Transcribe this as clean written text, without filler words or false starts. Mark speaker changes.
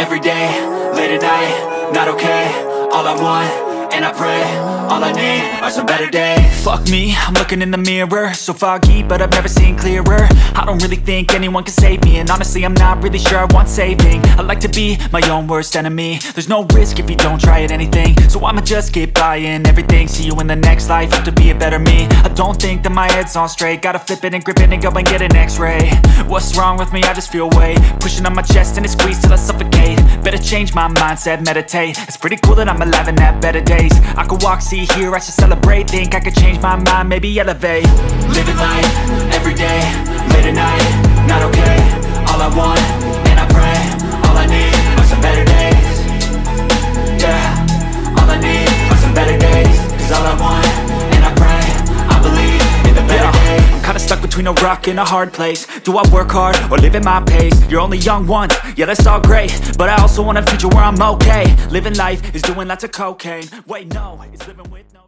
Speaker 1: every day, late at night, not okay. All I want, and I pray, all I need are some better days. Fuck me, I'm looking in the mirror, so foggy, but I've never seen clearer. I don't really think anyone can save me, and honestly I'm not really sure I want saving. I like to be my own worst enemy. There's no risk if you don't try at anything, so I'ma just keep buying everything. See you in the next life, have to be a better me. I don't think that my head's on straight, gotta flip it and grip it and go and get an x-ray. What's wrong with me? I just feel weight pushing on my chest and it squeezes till I suffocate. Better change my mindset, meditate. It's pretty cool that I'm alive and have better days. I could walk, see, hear, I should celebrate. Think I could change my mind, maybe elevate. Living life, every day, late at night, not okay. All I want, and I pray, all I need are some better days. Yeah, all I need are some better days. Cause all I want, and I pray, I believe in the better days. I'm kinda stuck between a rock and a hard place. Do I work hard, or live at my pace? You're only young once, yeah that's all great, but I also want a future where I'm okay. Living life is doing lots of cocaine. Wait no, it's living with no